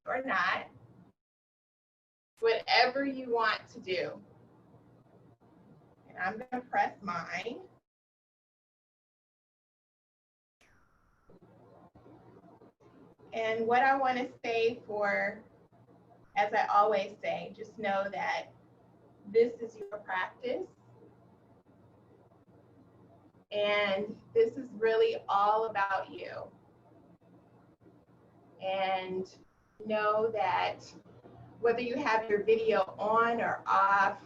or not, whatever you want to do. And I'm going to press mine. And what I want to say for, as I always say, just know that this is your practice. And this is really all about you. And know that whether you have your video on or off,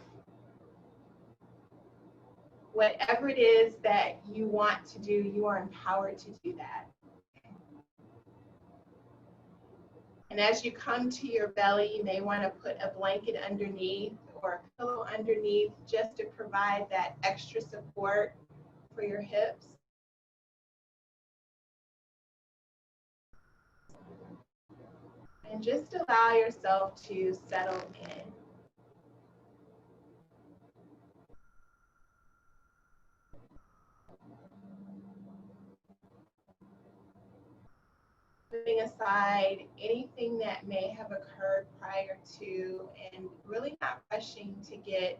whatever it is that you want to do, you are empowered to do that. And as you come to your belly, you may want to put a blanket underneath or a pillow underneath just to provide that extra support for your hips. And just allow yourself to settle in. Putting aside anything that may have occurred prior to, and really not rushing to get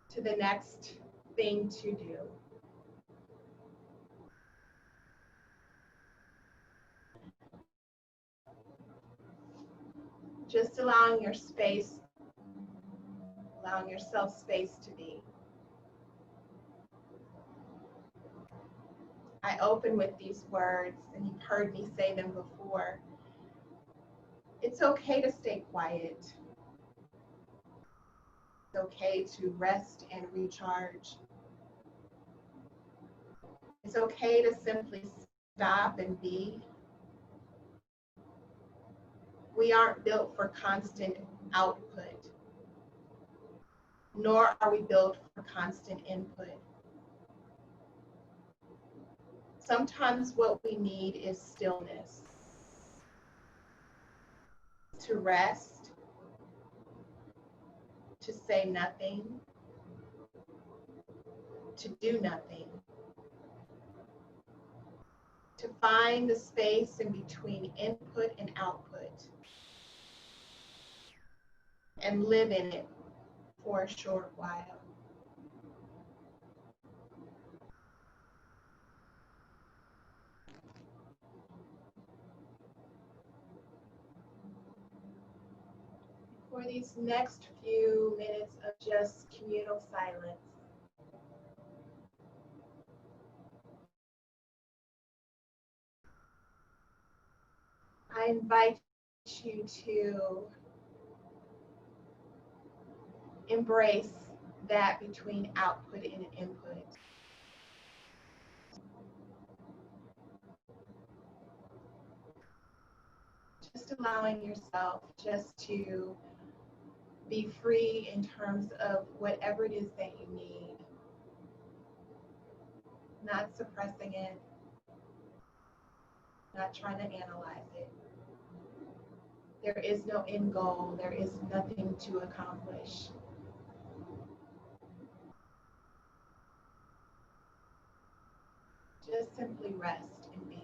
to the next thing to do. Just allowing your space, allowing yourself space to be. I open with these words, and you've heard me say them before. It's okay to stay quiet. It's okay to rest and recharge. It's okay to simply stop and be. We aren't built for constant output, nor are we built for constant input. Sometimes what we need is stillness, to rest, to say nothing, to do nothing, to find the space in between input and output, and live in it for a short while. For these next few minutes of just communal silence, I invite you to embrace that between output and input. Just allowing yourself just to be free in terms of whatever it is that you need. Not suppressing it, not trying to analyze it. There is no end goal, there is nothing to accomplish. Just simply rest and be.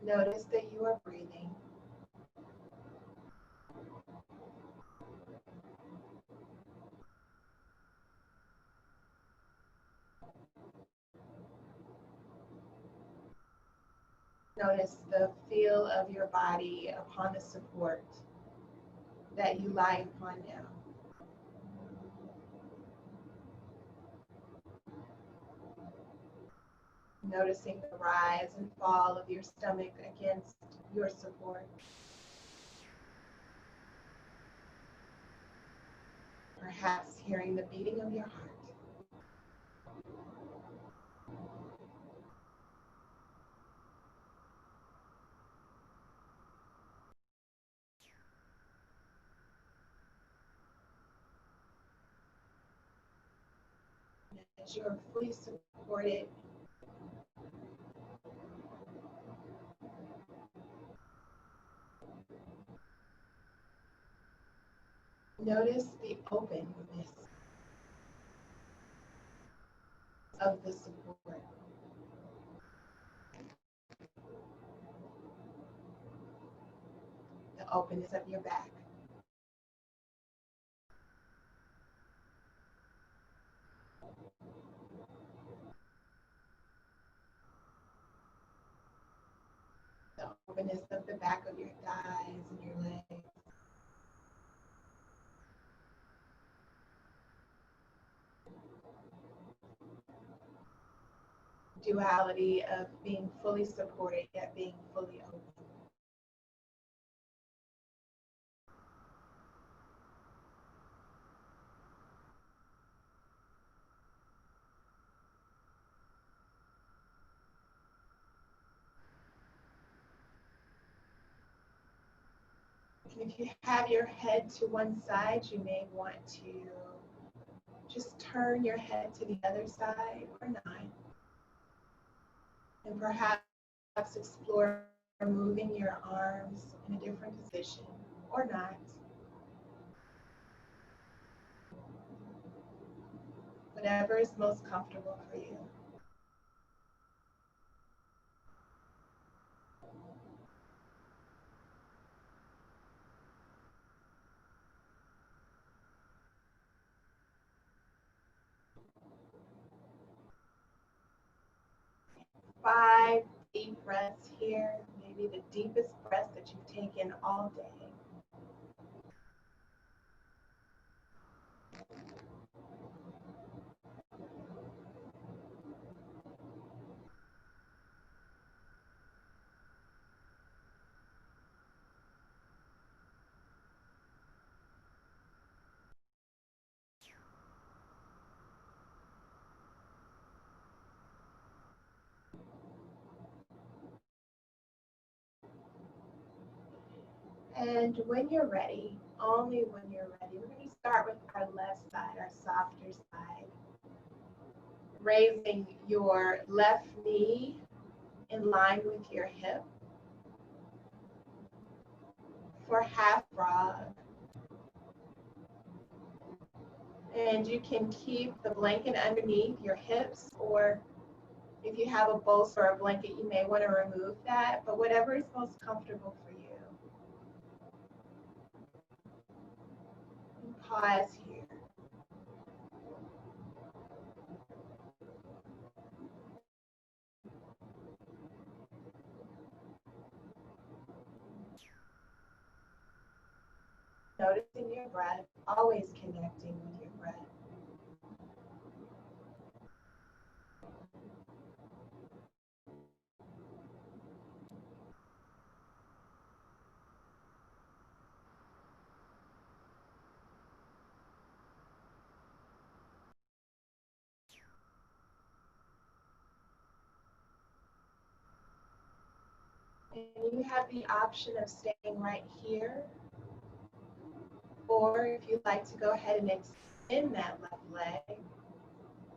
Notice that you are breathing. Notice the feel of your body upon the support that you lie upon now. Noticing the rise and fall of your stomach against your support. Perhaps hearing the beating of your heart. As you're fully supported, notice the openness of the support. The openness of your back. The openness of the back of your thighs and your legs. Duality of being fully supported yet being fully open. If you have your head to one side, you may want to just turn your head to the other side or not. And perhaps explore moving your arms in a different position or not. Whatever is most comfortable for you. Five deep breaths here, maybe the deepest breath that you've taken all day. And when you're ready, only when you're ready, we're going to start with our left side, our softer side. Raising your left knee in line with your hip for half frog. And you can keep the blanket underneath your hips, or if you have a bolster or a blanket, you may want to remove that, but whatever is most comfortable for you. And pause here. Noticing your breath, always connecting with your breath. And you have the option of staying right here, or if you'd like to go ahead and extend that left leg,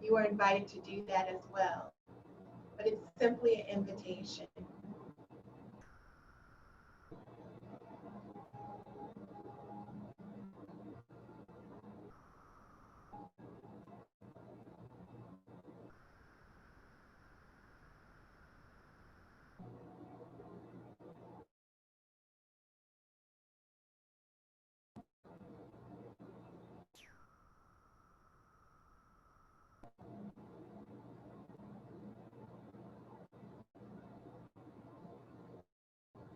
you are invited to do that as well. But it's simply an invitation.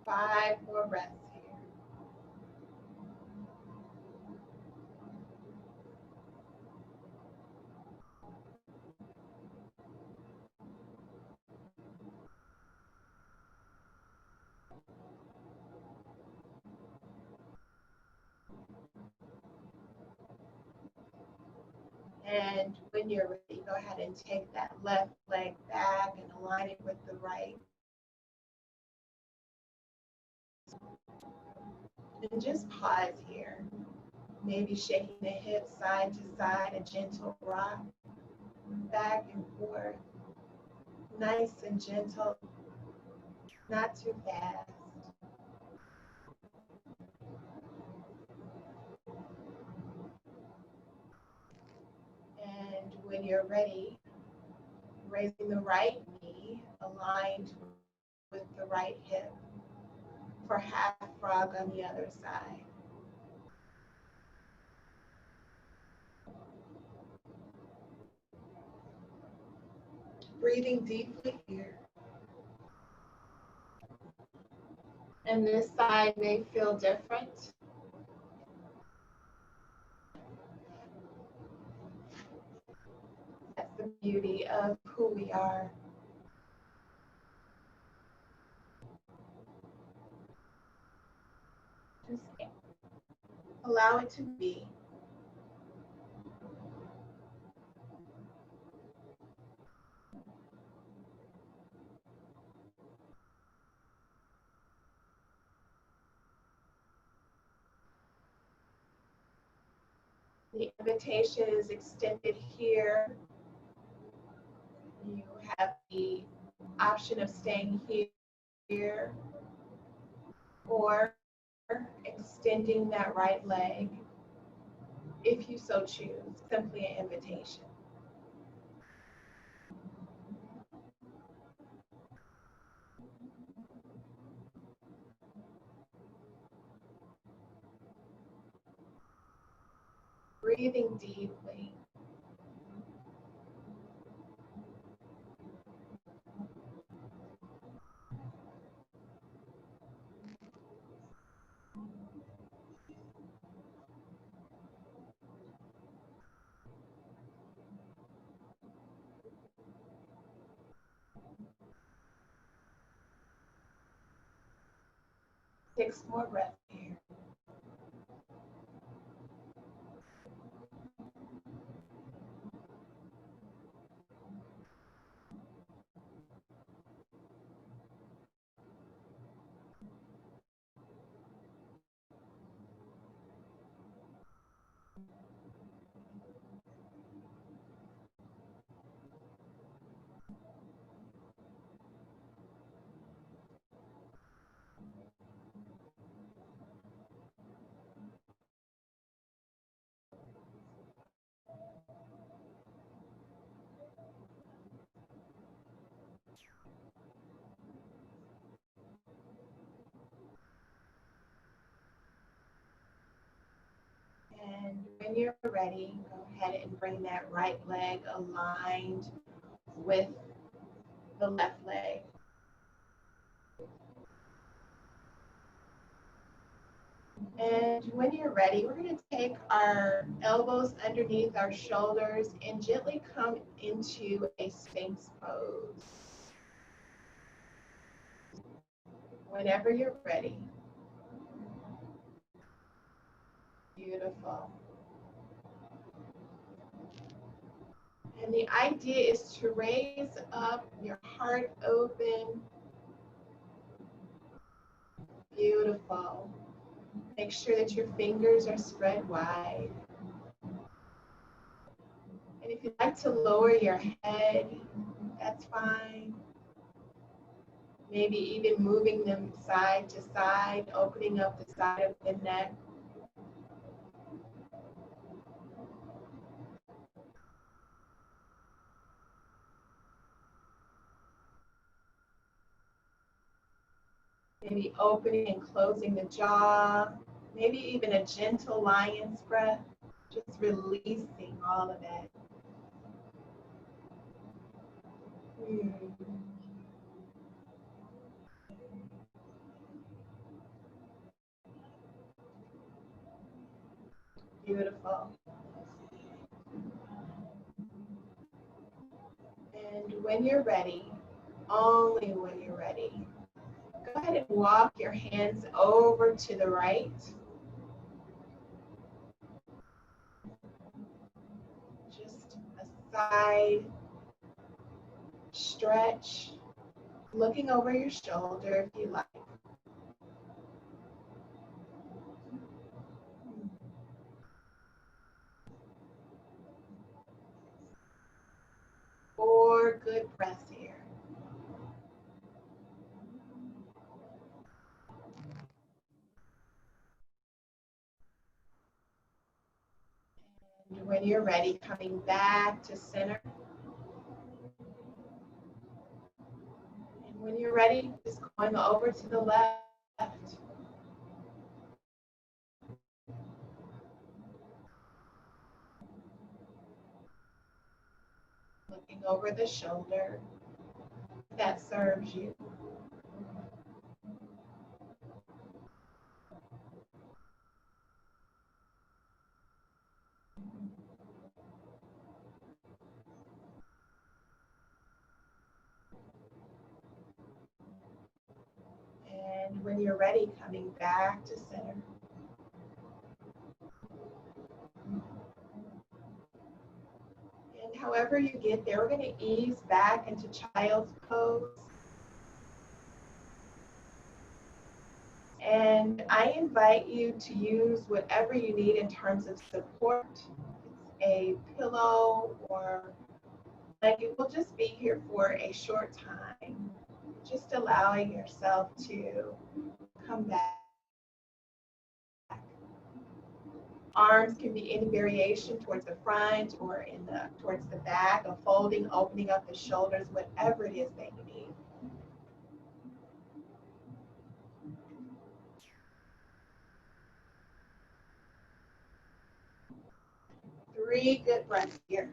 5 more breaths here. And when you're ready, go ahead and take that left leg back and align it with the right. And just pause here. Maybe shaking the hips side to side, a gentle rock, back and forth. Nice and gentle, not too fast. And when you're ready, raising the right knee aligned with the right hip for half frog on the other side. Breathing deeply here. And this side may feel different. That's the beauty of who we are. Just allow it to be. The invitation is extended here. You have the option of staying here or extending that right leg if you so choose. Simply an invitation. Breathing deeply. Six more breaths here. And when you're ready, go ahead and bring that right leg aligned with the left leg. And when you're ready, we're going to take our elbows underneath our shoulders and gently come into a Sphinx pose. Whenever you're ready. Beautiful. And the idea is to raise up your heart open. Beautiful. Make sure that your fingers are spread wide. And if you'd like to lower your head, that's fine. Maybe even moving them side to side, opening up the side of the neck. Maybe opening and closing the jaw. Maybe even a gentle lion's breath. Just releasing all of that. Beautiful. And when you're ready, only when you're ready, go ahead and walk your hands over to the right. Just a side stretch, looking over your shoulder if you like. Four good breaths here. And when you're ready, coming back to center. And when you're ready, just going over to the left. Looking over the shoulder that serves you. And when you're ready, coming back to center. And however you get there, we're going to ease back into child's pose. And I invite you to use whatever you need in terms of support. A pillow or blanket will just be here for a short time. Just allowing yourself to come back. Arms can be any variation towards the front or towards the back, of folding, opening up the shoulders, whatever it is that you need. Three good breaths here.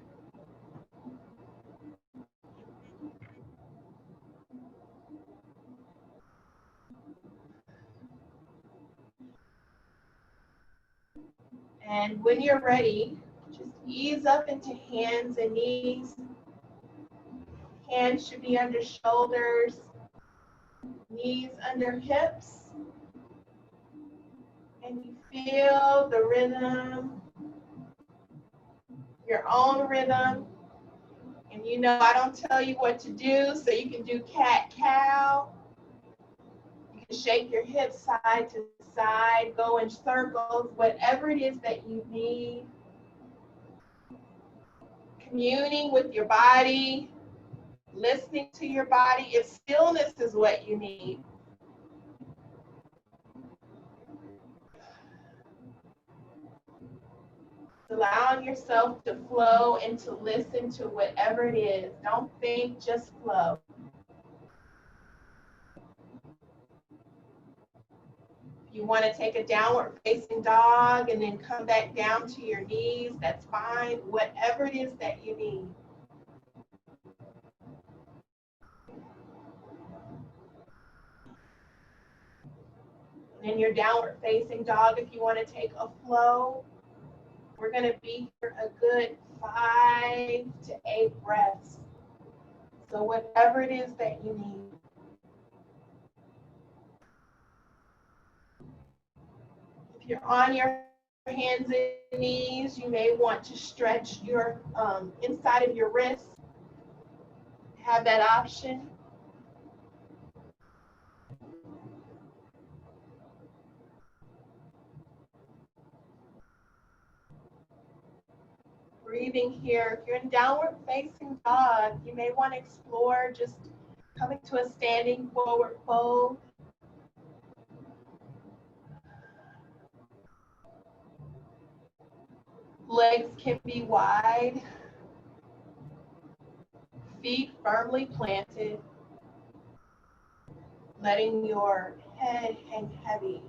And when you're ready, just ease up into hands and knees. Hands should be under shoulders, knees under hips. And you feel the rhythm, your own rhythm. And you know I don't tell you what to do, so you can do cat-cow. You can shake your hips side to side, go in circles, whatever it is that you need. Communing with your body, listening to your body. If stillness is what you need. Allowing yourself to flow and to listen to whatever it is. Don't think, just flow. If you want to take a downward facing dog and then come back down to your knees, that's fine. Whatever it is that you need. And in your downward facing dog, if you want to take a flow, we're going to be here a good 5 to 8 breaths. So whatever it is that you need. If you're on your hands and knees, you may want to stretch your inside of your wrists. Have that option. Breathing here. If you're in downward facing dog, you may want to explore just coming to a standing forward fold. Legs can be wide. Feet firmly planted. Letting your head hang heavy.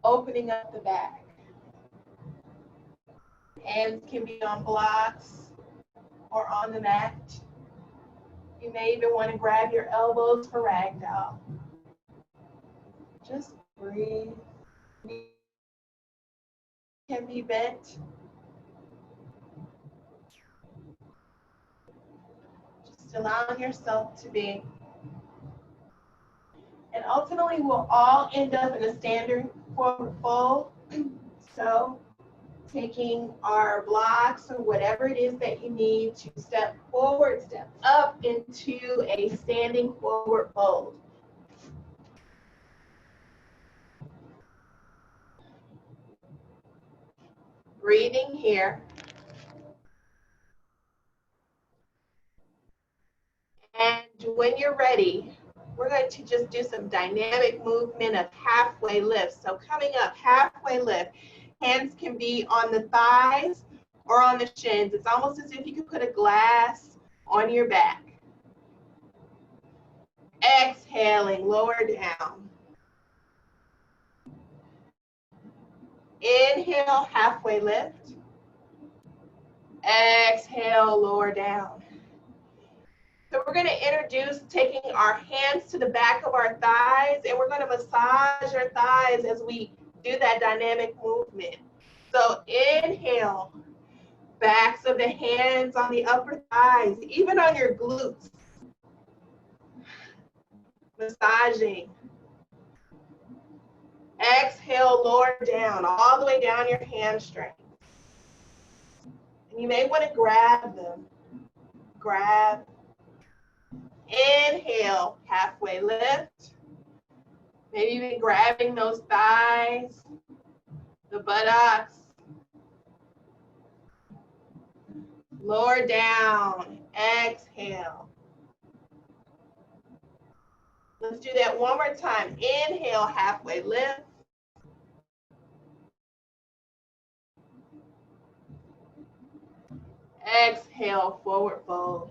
Opening up the back. Hands can be on blocks or on the mat. You may even want to grab your elbows for ragdoll. Just breathe. can be bent. Just allowing yourself to be. And ultimately, we'll all end up in a standard forward fold. So taking our blocks or whatever it is that you need to step forward, step up into a standing forward fold. Breathing here. And when you're ready, we're going to just do some dynamic movement of halfway lift. So coming up, halfway lift. Hands can be on the thighs or on the shins. It's almost as if you could put a glass on your back. Exhaling, lower down. Inhale, halfway lift. Exhale, lower down. So we're going to introduce taking our hands to the back of our thighs, and we're going to massage our thighs as we do that dynamic movement. So inhale, backs of the hands on the upper thighs, even on your glutes. Massaging. Exhale, lower down, all the way down your hamstring. And you may want to grab them. Grab. Inhale, halfway lift. Maybe even grabbing those thighs, the buttocks. Lower down, exhale. Let's do that one more time. Inhale, halfway lift. Exhale, forward fold.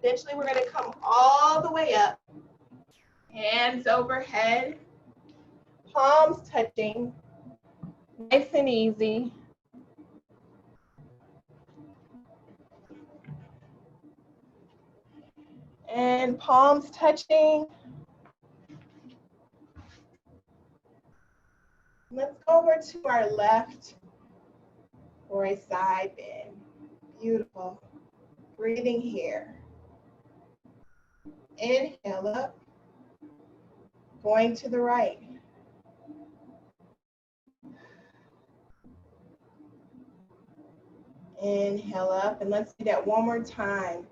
Eventually, we're going to come all the way up. Hands overhead. Palms touching. Nice and easy. And palms touching. Let's go over to our left for a side bend. Beautiful. Breathing here. Inhale up. Going to the right. Inhale up, and let's do that one more time.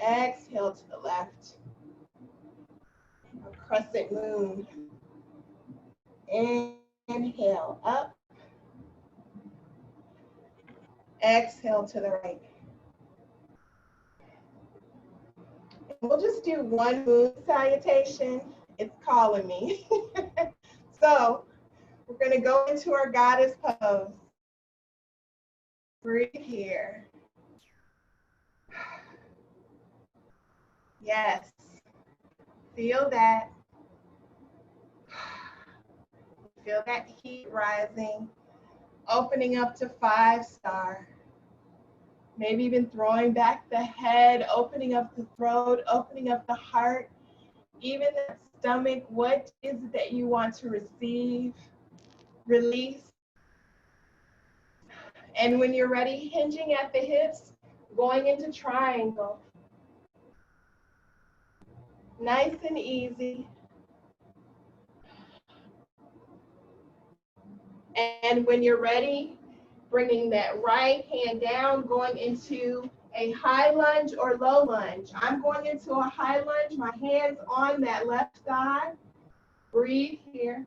Exhale to the left. A crescent moon. Inhale up. Exhale to the right. And we'll just do one moon salutation. It's calling me. So we're going to go into our goddess pose. Breathe here. Yes. Feel that. Feel that heat rising. Opening up to 5-star. Maybe even throwing back the head, opening up the throat, opening up the heart, even the stomach. What is it that you want to receive? Release. And when you're ready, hinging at the hips, going into triangle. Nice and easy. And when you're ready, bringing that right hand down, going into a high lunge or low lunge. I'm going into a high lunge, my hands on that left thigh. Breathe here.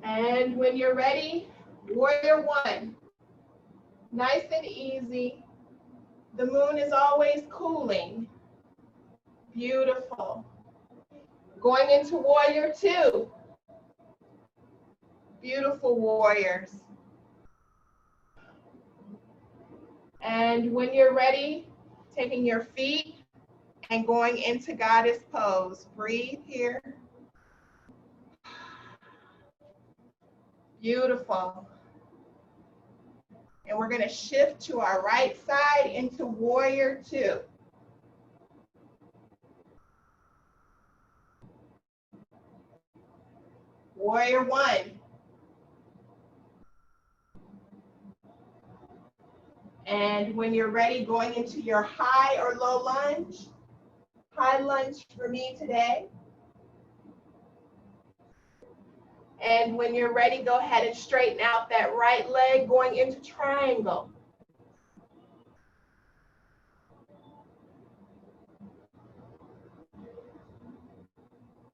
And when you're ready, warrior one. Nice and easy. The moon is always cooling. Beautiful. Going into warrior two. Beautiful warriors. And when you're ready, taking your feet and going into goddess pose. Breathe here. Beautiful. And we're going to shift to our right side into warrior two. Warrior one. And when you're ready, going into your high or low lunge. High lunge for me today. And when you're ready, go ahead and straighten out that right leg going into triangle.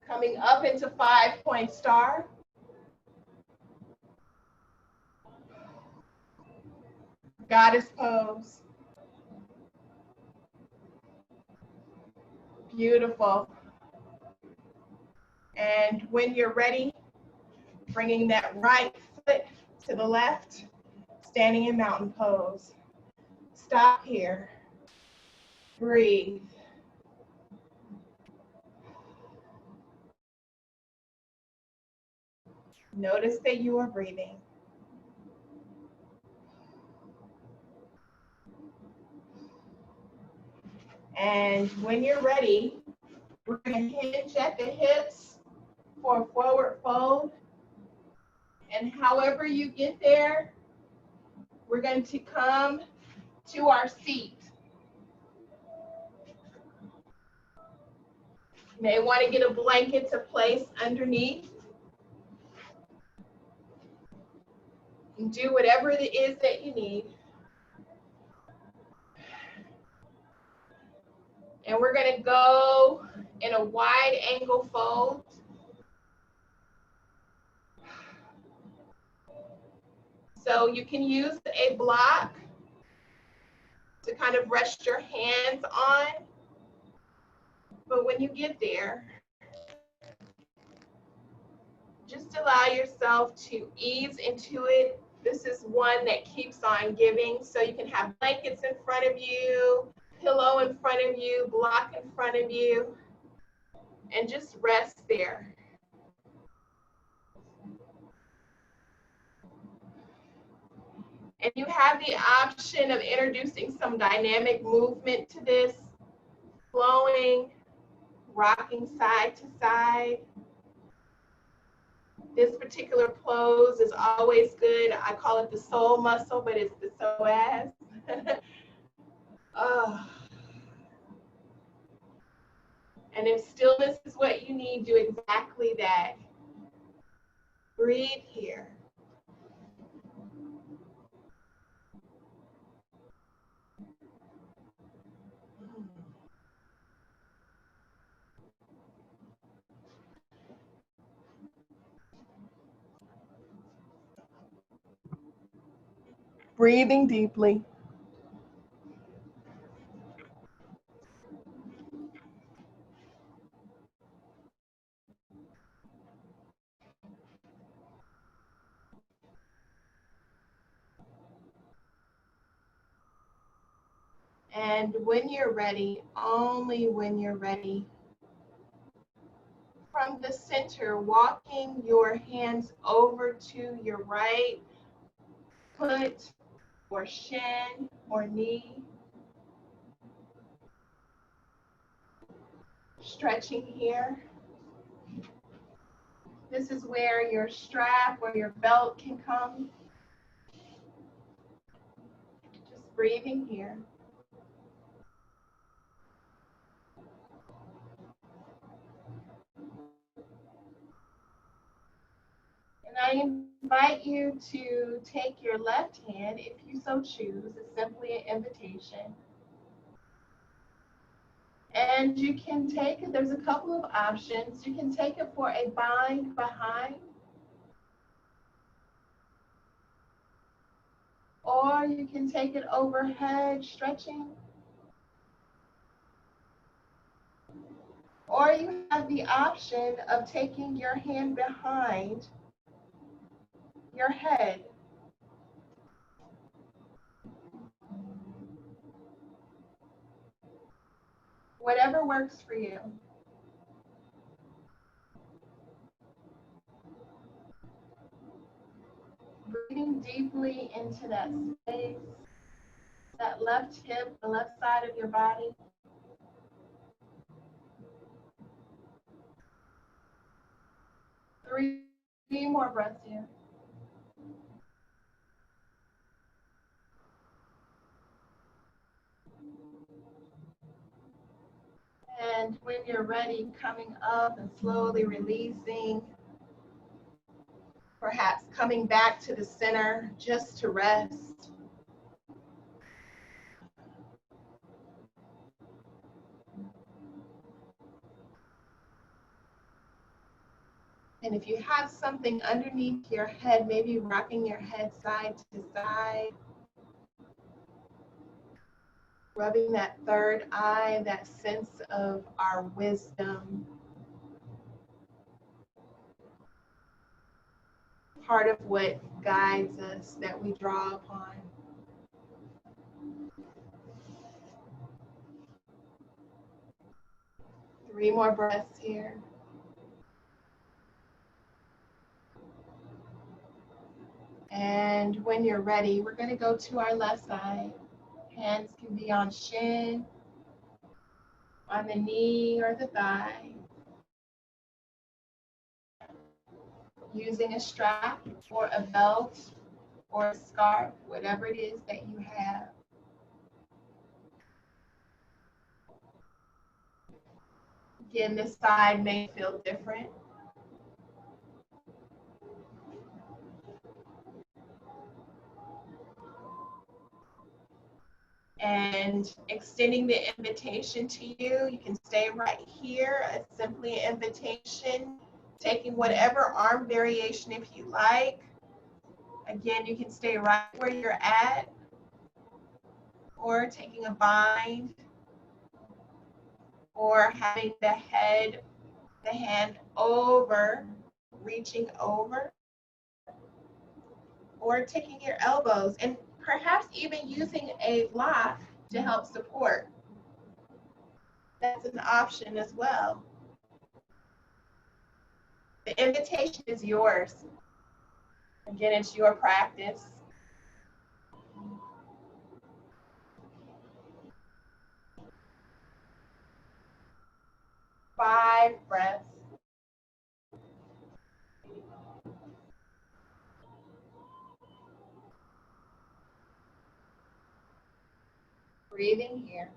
Coming up into 5-point star. Goddess pose. Beautiful. And when you're ready, bringing that right foot to the left, standing in mountain pose. Stop here. Breathe. Notice that you are breathing. And when you're ready, we're going to hinge at the hips for a forward fold. And however you get there, we're going to come to our seat. You may want to get a blanket to place underneath. And do whatever it is that you need. And we're going to go in a wide angle fold. So you can use a block to kind of rest your hands on. But when you get there, just allow yourself to ease into it. This is one that keeps on giving. So you can have blankets in front of you, pillow in front of you, block in front of you, and just rest there. And you have the option of introducing some dynamic movement to this, flowing, rocking side to side. This particular pose is always good. I call it the soul muscle, but it's the psoas. Oh. And if stillness is what you need, do exactly that. Breathe here. Breathing deeply. And when you're ready, only when you're ready, from the center, walking your hands over to your right foot or shin or knee. Stretching here. This is where your strap or your belt can come. Just breathing here. And I invite you to take your left hand, if you so choose. It's simply an invitation. And you can take it, there's a couple of options. You can take it for a bind behind, or you can take it overhead, stretching. Or you have the option of taking your hand behind your head. Whatever works for you. Breathing deeply into that space, that left hip, the left side of your body. 3 more breaths here. And when you're ready, coming up and slowly releasing, perhaps coming back to the center just to rest. And if you have something underneath your head, maybe rocking your head side to side, rubbing that third eye, that sense of our wisdom, part of what guides us that we draw upon. Three more breaths here. And when you're ready, we're going to go to our left side. Hands can be on shin, on the knee or the thigh. Using a strap or a belt or a scarf, whatever it is that you have. Again, this side may feel different. And extending the invitation to you, you can stay right here. It's simply an invitation, taking whatever arm variation if you like. Again, you can stay right where you're at, or taking a bind, or having the hand over, reaching over, or taking your elbows, and perhaps even using a block to help support. That's an option as well. The invitation is yours. Again, it's your practice. 5 breaths. Breathing here.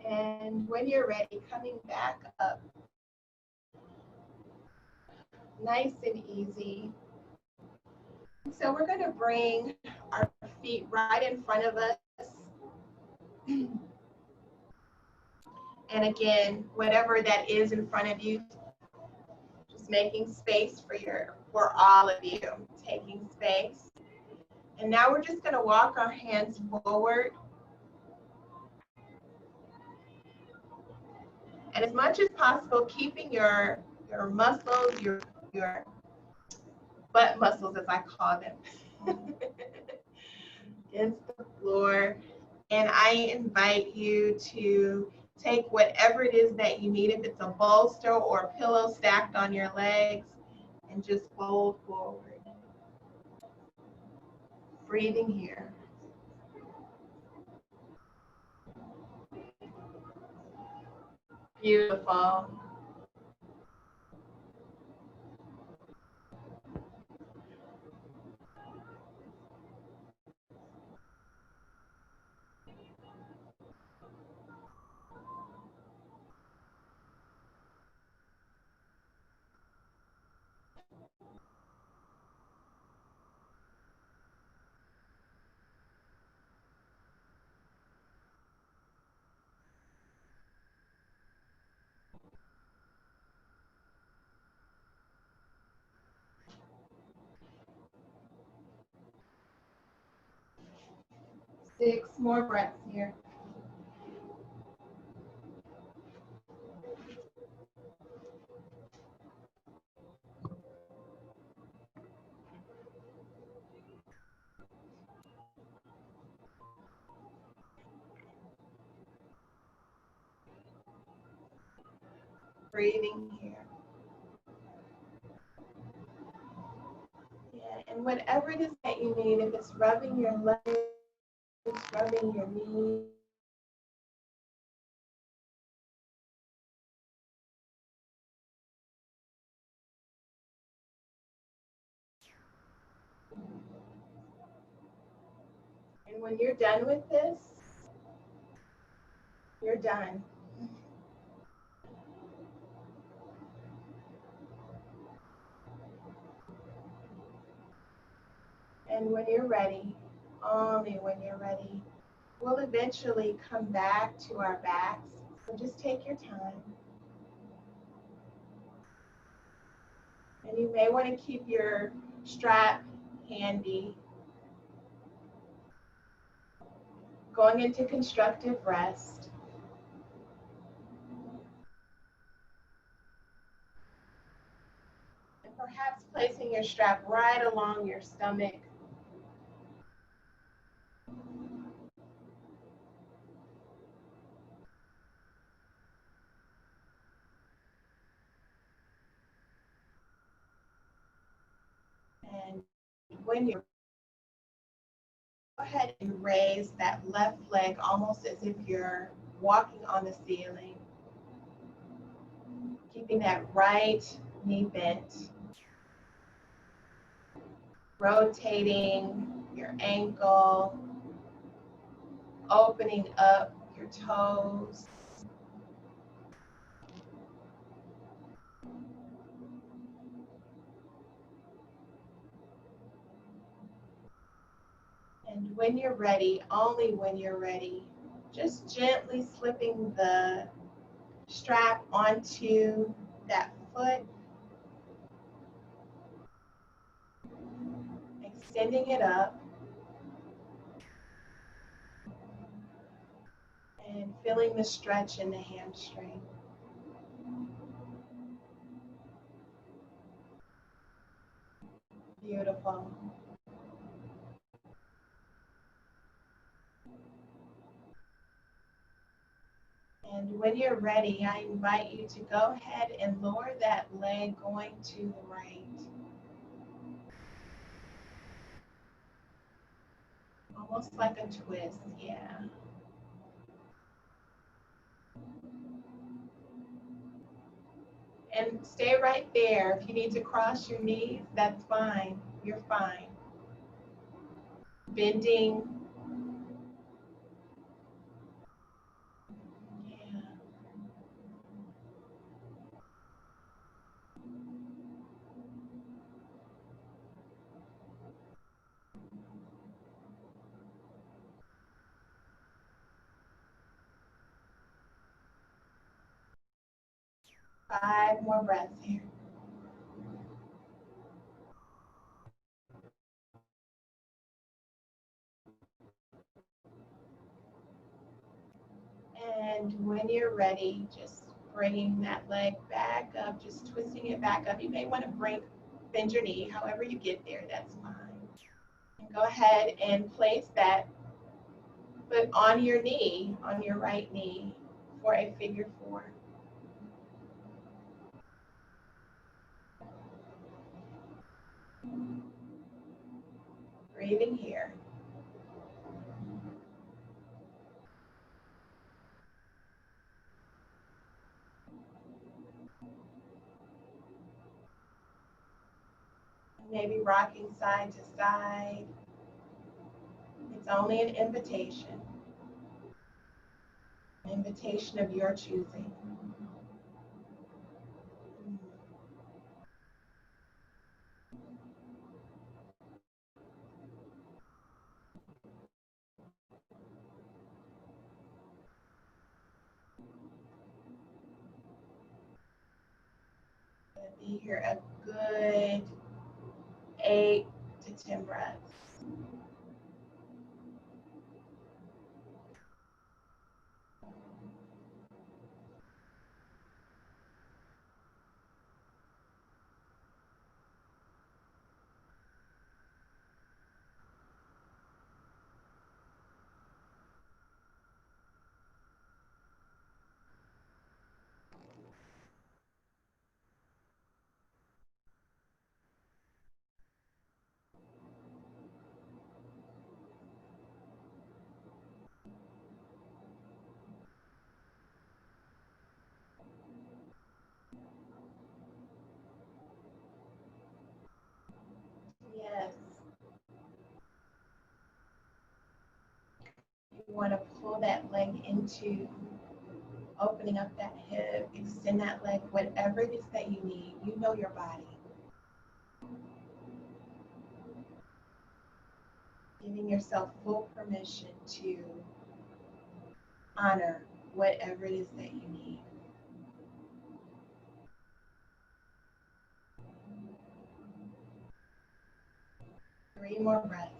And when you're ready, coming back up. Nice and easy. So we're going to bring our feet right in front of us. And again, whatever that is in front of you, just making space for all of you, taking space. And now we're just going to walk our hands forward. And as much as possible, keeping your muscles, your butt muscles, as I call them, against the floor. And I invite you to take whatever it is that you need, if it's a bolster or a pillow stacked on your legs, and just fold forward. Breathing here. Beautiful. Six more breaths here. Breathing here. Yeah, And whatever it is that you need, if it's rubbing your legs, rubbing your knees, and when you're done with this, you're done. And when you're ready, only when you're ready, we'll eventually come back to our backs. So just take your time. And you may want to keep your strap handy. Going into constructive rest. And perhaps placing your strap right along your stomach. And when you're go ahead and raise that left leg almost as if you're walking on the ceiling. Keeping that right knee bent. Rotating your ankle. Opening up your toes. And when you're ready, only when you're ready, just gently slipping the strap onto that foot, extending it up, and feeling the stretch in the hamstring. Beautiful. And when you're ready, I invite you to go ahead and lower that leg going to the right. Almost like a twist, yeah. And stay right there. If you need to cross your knees, that's fine. You're fine. Bending. Yeah. 5 more breaths here. And when you're ready, just bringing that leg back up, just twisting it back up. You may want to bend your knee, however you get there, that's fine. And go ahead and place that foot on your knee, on your right knee, for a figure 4. Breathing here. Maybe rocking side to side. It's only an invitation of your choosing. Be here a good 8 to 10 breaths. want to pull that leg into opening up that hip, extend that leg, whatever it is that you need. You know your body. Giving yourself full permission to honor whatever it is that you need. 3 more breaths.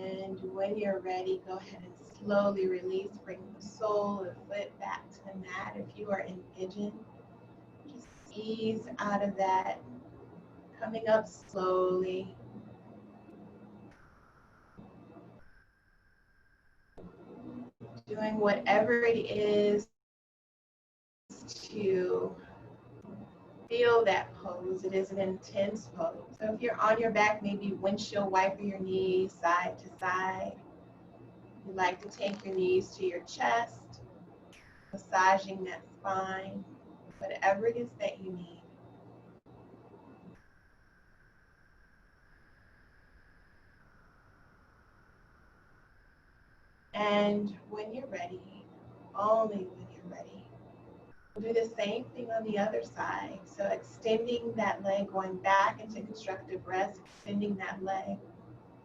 And when you're ready, go ahead and slowly release. Bring the sole of the foot back to the mat. If you are in pigeon, just ease out of that. Coming up slowly. Doing whatever it is to feel that pose. It is an intense pose. So if you're on your back, maybe windshield wiper your knees side to side. You like to take your knees to your chest, massaging that spine, whatever it is that you need. And when you're ready, only when you're ready, we'll do the same thing on the other side. So extending that leg, going back into constructive rest, extending that leg,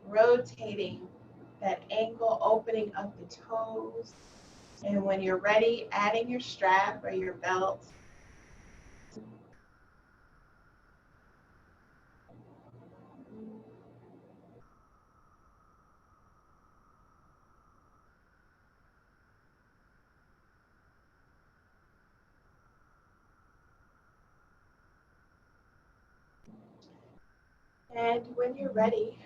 rotating that ankle, opening up the toes. And when you're ready, adding your strap or your belt. And when you're ready,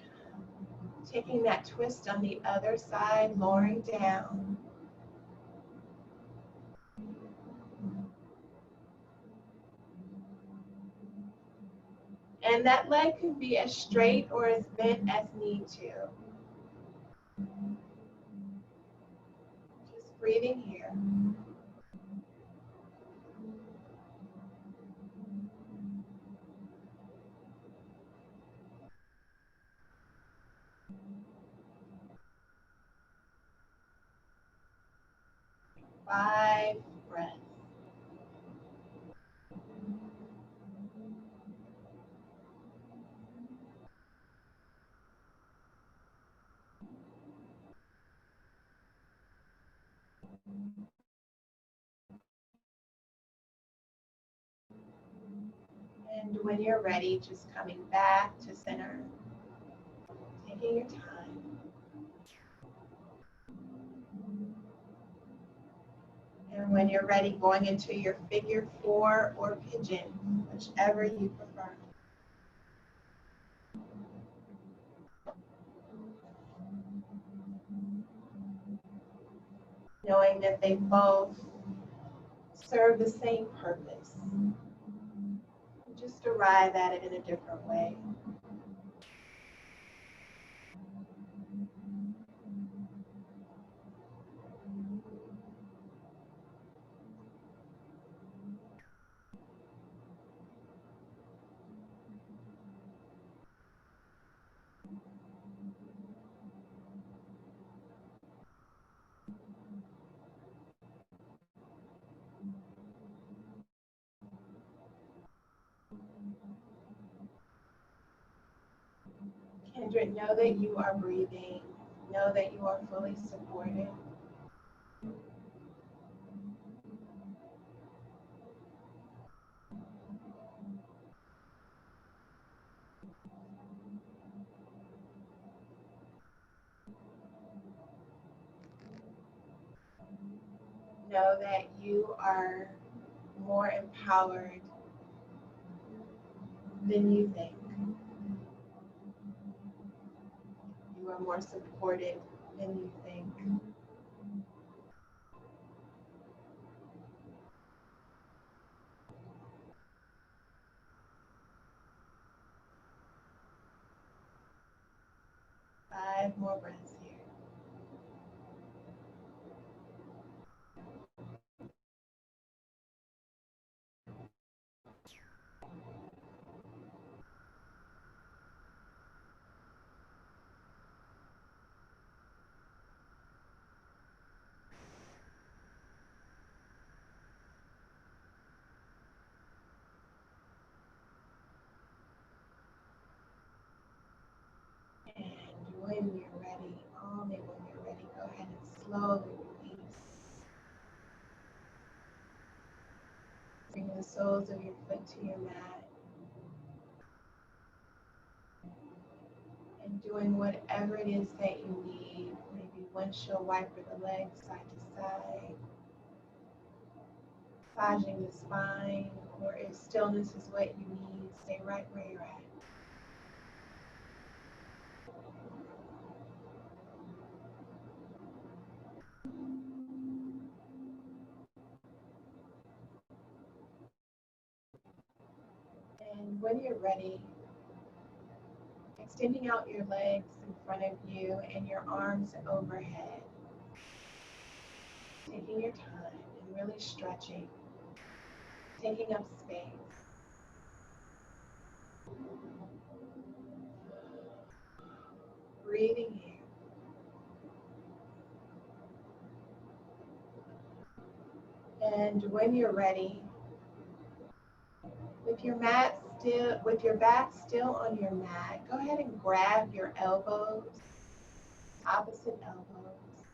taking that twist on the other side, lowering down. And that leg can be as straight or as bent as need to. Just breathing here. Five breaths. And when you're ready, just coming back to center, taking your time. And when you're ready, going into your figure 4 or pigeon, whichever you prefer. Knowing that they both serve the same purpose. Just arrive at it in a different way. Kendra, know that you are breathing. Know that you are fully supported. Know that you are more empowered than you think. You are more supported than you think. 5 more breaths here. slowly release. Bring the soles of your foot to your mat. And doing whatever it is that you need. Maybe windshield wiper the legs side to side. Massaging the spine, or if stillness is what you need, stay right where you're at. And when you're ready, extending out your legs in front of you and your arms overhead. Taking your time and really stretching, taking up space. Breathing in. And when you're ready, with your back still on your mat, go ahead and grab your elbows, opposite elbows,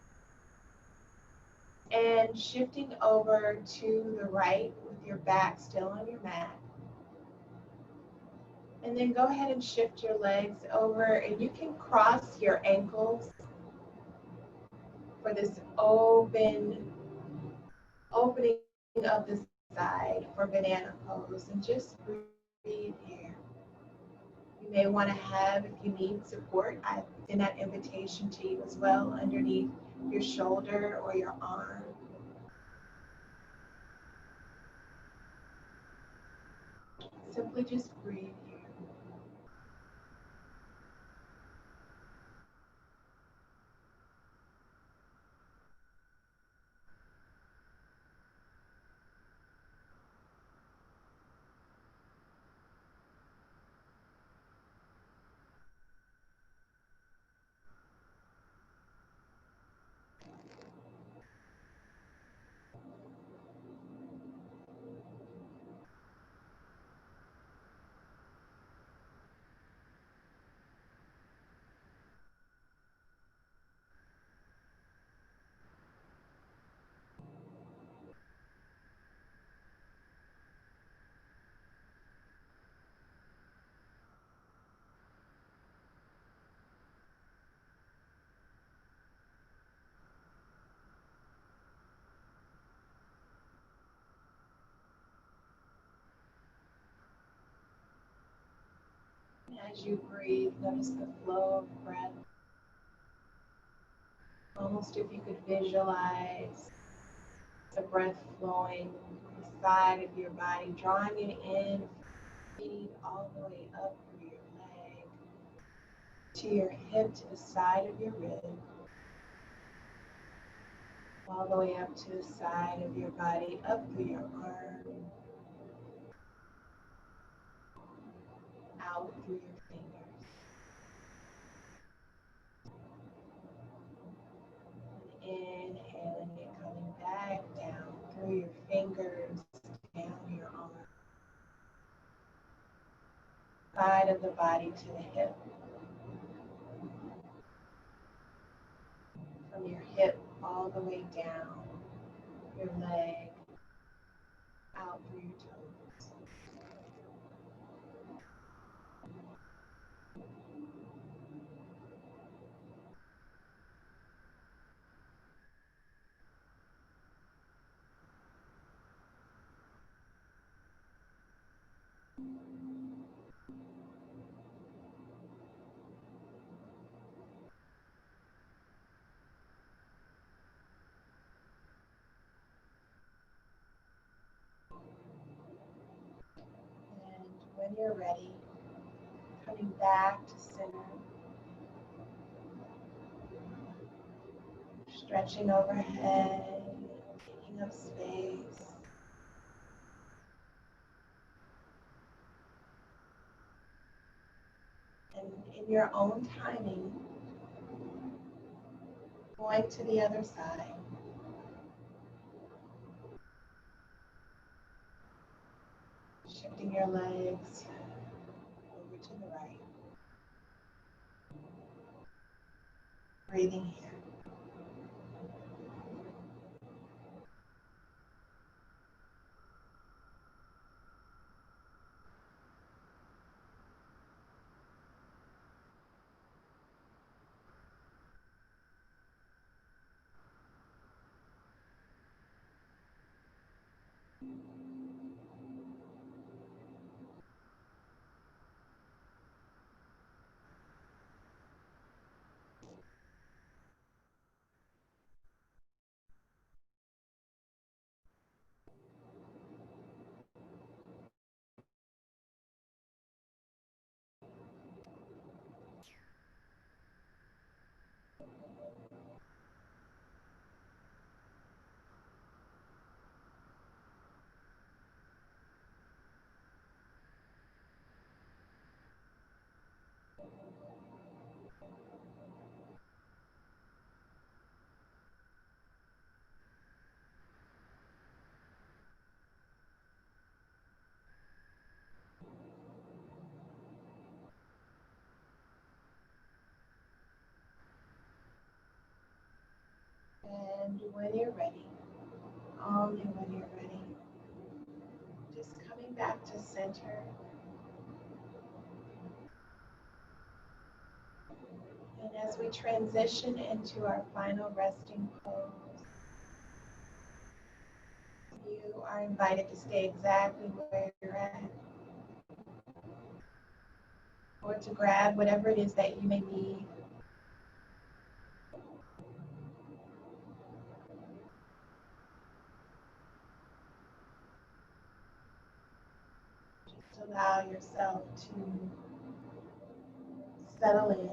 and shifting over to the right with your back still on your mat. And then go ahead and shift your legs over, and you can cross your ankles for this opening of the side for banana pose, and just breathe here. You may want to have, if you need support, I extend that invitation to you as well underneath your shoulder or your arm. Simply just breathe here. As you breathe, notice the flow of breath. Almost if you could visualize the breath flowing the side of your body, drawing it in, feet all the way up through your leg, to your hip, to the side of your rib, all the way up to the side of your body, up through your arm, out through your fingers. Inhaling it, coming back down through your fingers, down your arm, side of the body to the hip, from your hip all the way down your leg, out through your toes. And when you're ready, coming back to center, stretching overhead, taking up space. And in your own timing, going to the other side. Shifting your legs over to the right. Breathing here. And when you're ready, only when you're ready, just coming back to center. And as we transition into our final resting pose, you are invited to stay exactly where you're at, or to grab whatever it is that you may need. Just allow yourself to settle in.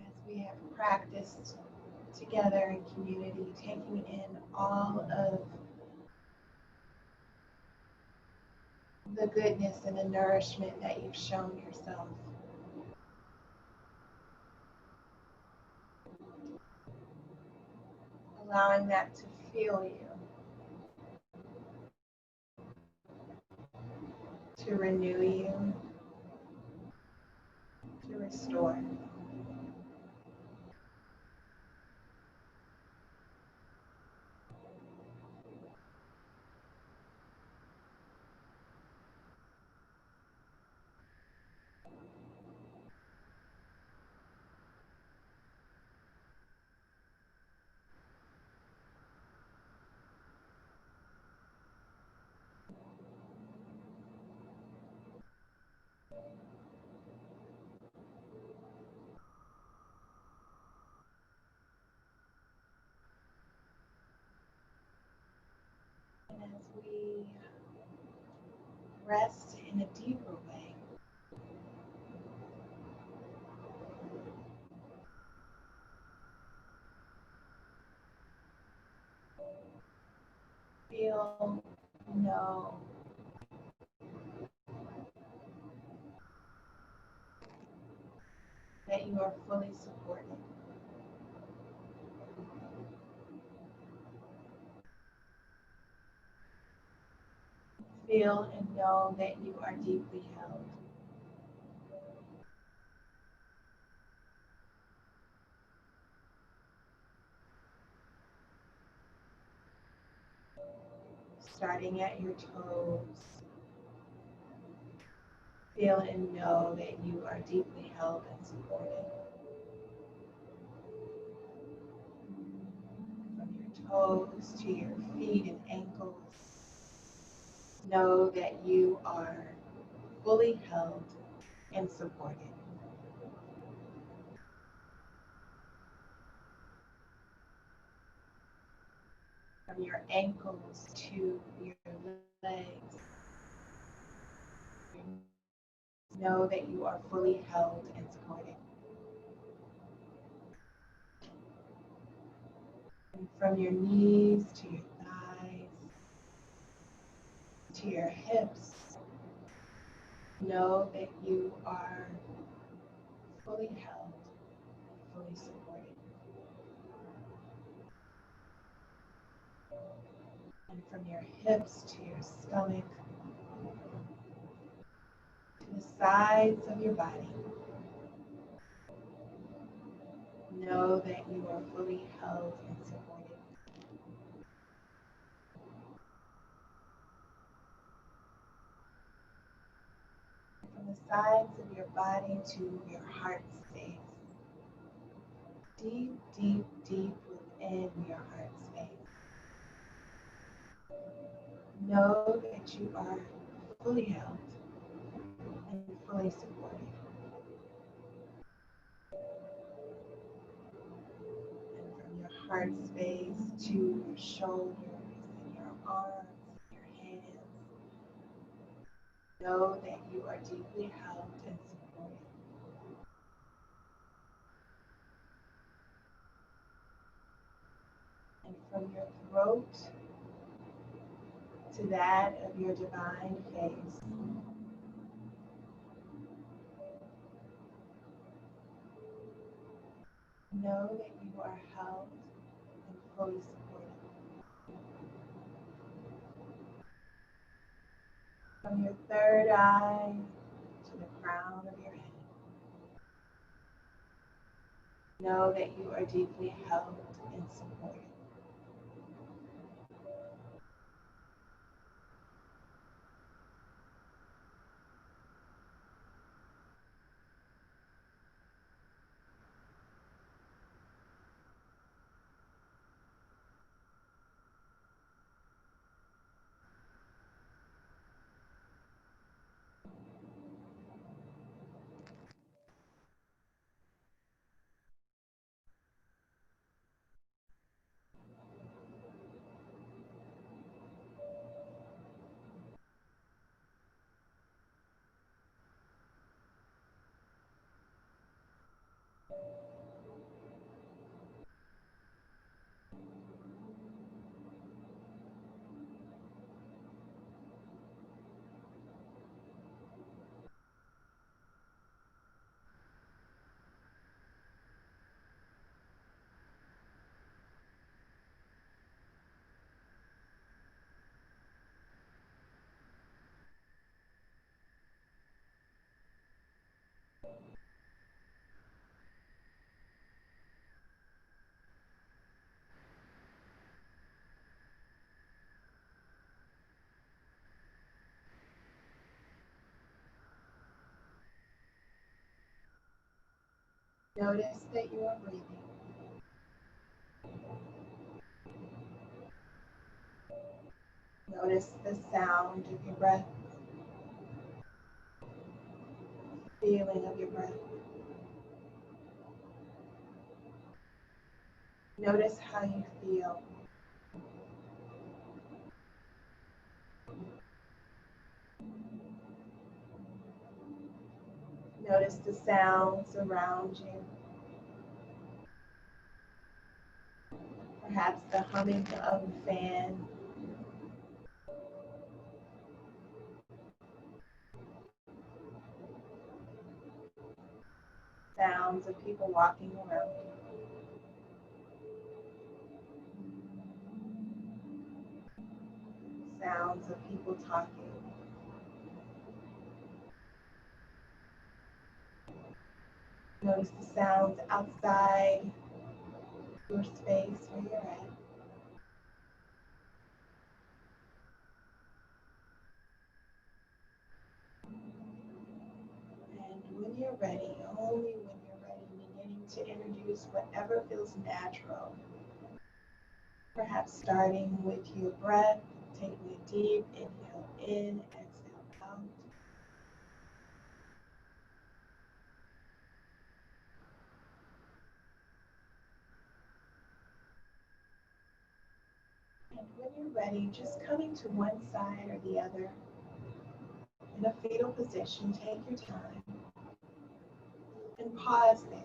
As we have practiced together in community, taking in all of the goodness and the nourishment that you've shown yourself. Allowing that to feel you, to renew you, to restore. And as we rest in a deeper way, feel, know that you are fully supported. Feel and know that you are deeply held. Starting at your toes, feel and know that you are deeply held and supported. From your toes to your feet and ankles, know that you are fully held and supported. From your ankles to your legs, know that you are fully held and supported. And from your knees to your thighs, to your hips, know that you are fully held, fully supported. And from your hips to your stomach, to the sides of your body, know that you are fully held and supported. From the sides of your body to your heart space, deep, deep, deep within your heart space, know that you are fully held and fully supported. And from your heart space to your shoulders and your arms and your hands, know that you are deeply held and supported. And from your throat to that of your divine face, Know that you are held and fully supported. From your third eye to the crown of your head, know that you are deeply held and supported. Notice that you are breathing. Notice the sound of your breath, feeling of your breath. Notice how you feel. Notice the sounds around you. Perhaps the humming of a fan. Sounds of people walking around you. Sounds of people talking. Notice the sounds outside your space where you're at. And when you're ready, only when you're ready, beginning to introduce whatever feels natural. Perhaps starting with your breath, taking a deep inhale in, exhale out. And when you're ready, just coming to one side or the other. In a fetal position, take your time and pause there.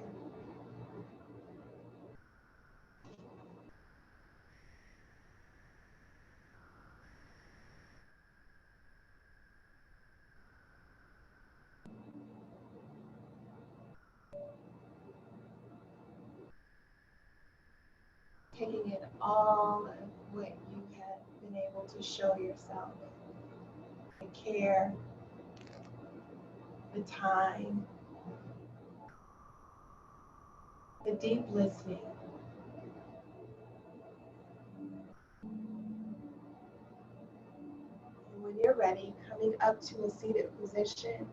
Taking in all of what you have been able to show yourself, the care, the time, the deep listening. And when you're ready, coming up to a seated position.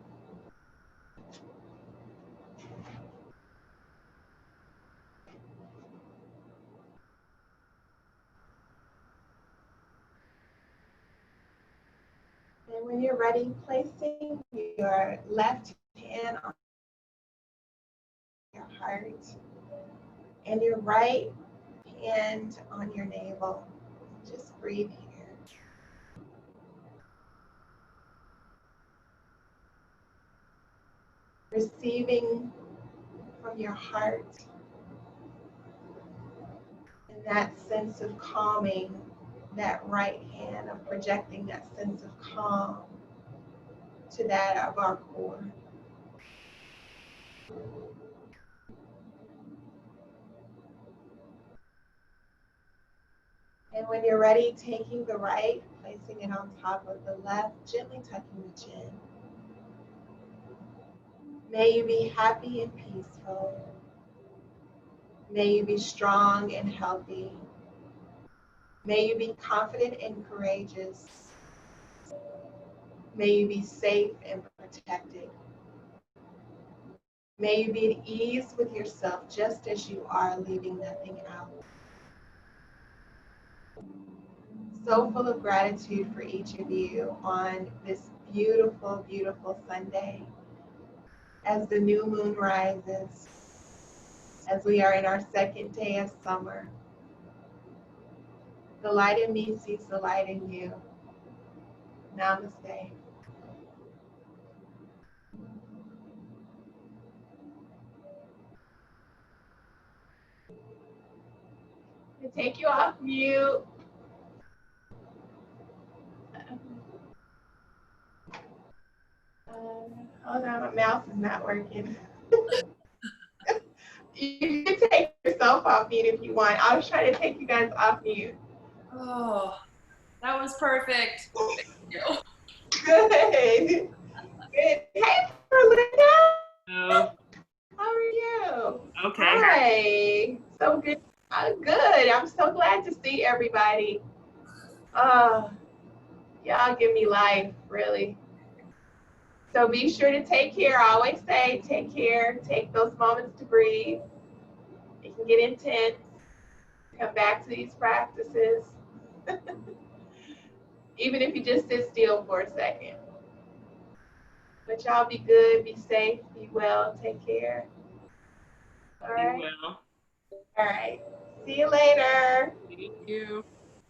And when you're ready, placing your left hand on your heart and your right hand on your navel. Just breathe here. Receiving from your heart and that sense of calming, that right hand of projecting that sense of calm to that of our core. And when you're ready, taking the right, placing it on top of the left, gently tucking the chin. May you be happy and peaceful. May you be strong and healthy. May you be confident and courageous. May you be safe and protected. May you be at ease with yourself just as you are, leaving nothing out. So full of gratitude for each of you on this beautiful, beautiful Sunday as the new moon rises, as we are in our second day of summer. The light in me sees the light in you. Namaste. To take you off mute. Hold on, my mouse is not working. You can take yourself off mute if you want. I was trying to take you guys off mute. Oh, that was perfect. Thank you. Good. Good. Hey, Berlinda. Oh, How are you? okay. Hi. So good. Good. I'm so glad to see everybody. Y'all give me life, really. So be sure to take care. I always say take care. Take those moments to breathe. It can get intense. Come back to these practices. Even if you just sit still for a second. But y'all be good, be safe, be well, take care. All right. Be well. All right. See you later. Thank you.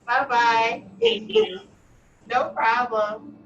Bye bye. Thank you. No problem.